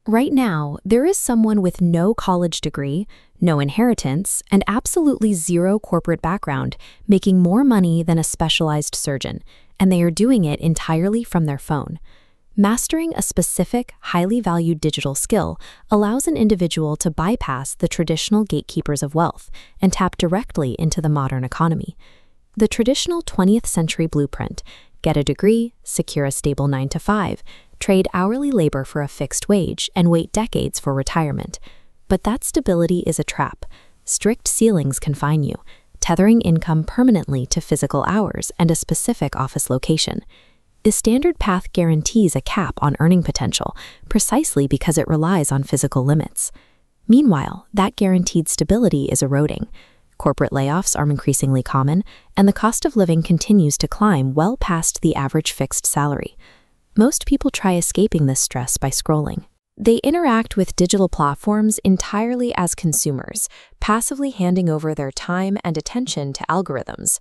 Right now, there is someone with no college degree, no inheritance, and absolutely zero corporate background making more money than a specialized surgeon, and they are doing it entirely from their phone. Mastering a specific, highly valued digital skill allows an individual to bypass the traditional gatekeepers of wealth and tap directly into the modern economy. The traditional 20th century blueprint: get a degree, secure a stable 9 to 5, trade hourly labor for a fixed wage, and wait decades for retirement. But that stability is a trap. Strict ceilings confine you, tethering income permanently to physical hours and a specific office location. The standard path guarantees a cap on earning potential, precisely because it relies on physical limits. Meanwhile, that guaranteed stability is eroding. Corporate layoffs are increasingly common, and the cost of living continues to climb well past the average fixed salary. Most people try escaping this stress by scrolling. They interact with digital platforms entirely as consumers, passively handing over their time and attention to algorithms.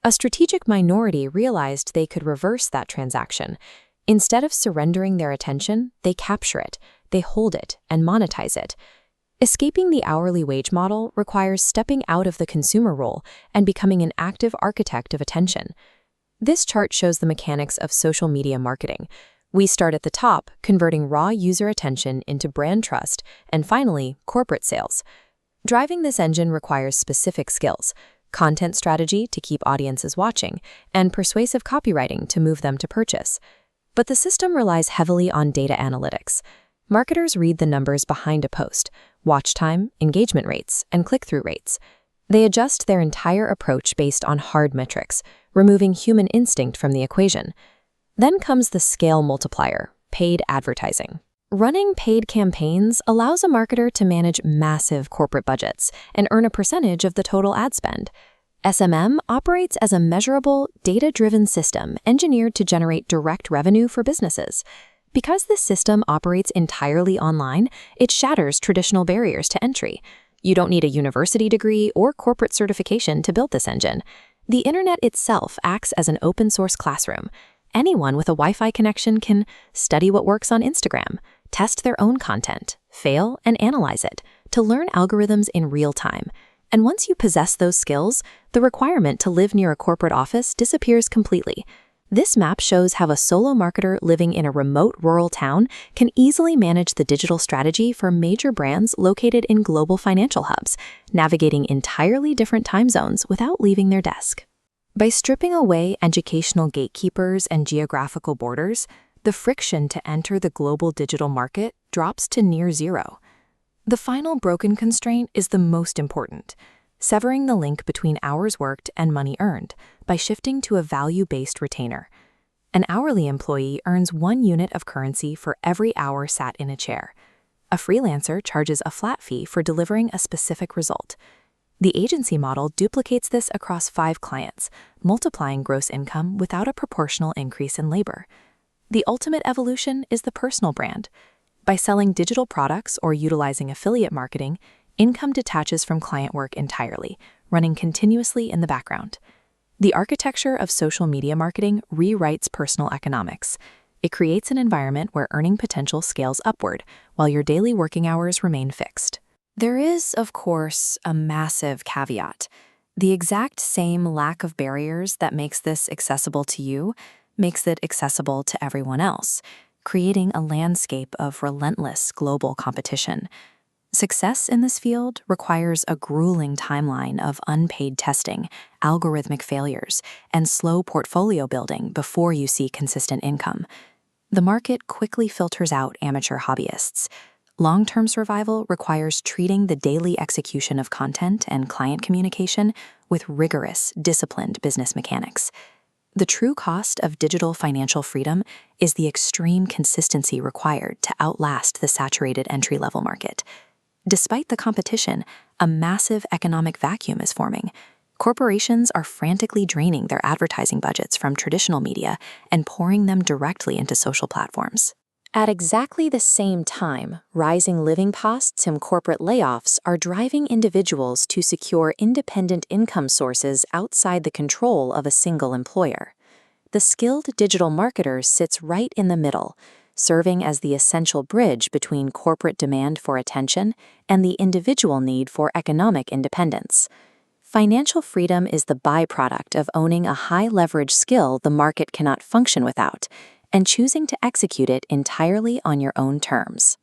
A strategic minority realized they could reverse that transaction. Instead of surrendering their attention, they capture it, they hold it, and monetize it. Escaping the hourly wage model requires stepping out of the consumer role and becoming an active architect of attention. This chart shows the mechanics of social media marketing. We start at the top, converting raw user attention into brand trust, and finally, corporate sales. Driving this engine requires specific skills: content strategy to keep audiences watching, and persuasive copywriting to move them to purchase. But the system relies heavily on data analytics. Marketers read the numbers behind a post: watch time, engagement rates, and click-through rates. They adjust their entire approach based on hard metrics, removing human instinct from the equation. Then comes the scale multiplier: paid advertising. Running paid campaigns allows a marketer to manage massive corporate budgets and earn a percentage of the total ad spend. SMM operates as a measurable, data-driven system engineered to generate direct revenue for businesses. Because this system operates entirely online, it shatters traditional barriers to entry. You don't need a university degree or corporate certification to build this engine. The internet itself acts as an open-source classroom. Anyone with a Wi-Fi connection can study what works on Instagram, test their own content, fail, and analyze it to learn algorithms in real time. And once you possess those skills, the requirement to live near a corporate office disappears completely. This map shows how a solo marketer living in a remote rural town can easily manage the digital strategy for major brands located in global financial hubs, navigating entirely different time zones without leaving their desk. By stripping away educational gatekeepers and geographical borders, the friction to enter the global digital market drops to near zero. The final broken constraint is the most important: severing the link between hours worked and money earned by shifting to a value-based retainer. An hourly employee earns 1 unit of currency for every hour sat in a chair. A freelancer charges a flat fee for delivering a specific result. The agency model duplicates this across 5 clients, multiplying gross income without a proportional increase in labor. The ultimate evolution is the personal brand. By selling digital products or utilizing affiliate marketing, income detaches from client work entirely, running continuously in the background. The architecture of social media marketing rewrites personal economics. It creates an environment where earning potential scales upward, while your daily working hours remain fixed. There is, of course, a massive caveat. The exact same lack of barriers that makes this accessible to you makes it accessible to everyone else, creating a landscape of relentless global competition. Success in this field requires a grueling timeline of unpaid testing, algorithmic failures, and slow portfolio building before you see consistent income. The market quickly filters out amateur hobbyists. Long-term survival requires treating the daily execution of content and client communication with rigorous, disciplined business mechanics. The true cost of digital financial freedom is the extreme consistency required to outlast the saturated entry-level market. Despite the competition, a massive economic vacuum is forming. Corporations are frantically draining their advertising budgets from traditional media and pouring them directly into social platforms. At exactly the same time, rising living costs and corporate layoffs are driving individuals to secure independent income sources outside the control of a single employer. The skilled digital marketer sits right in the middle, serving as the essential bridge between corporate demand for attention and the individual need for economic independence. Financial freedom is the byproduct of owning a high-leverage skill the market cannot function without, and choosing to execute it entirely on your own terms.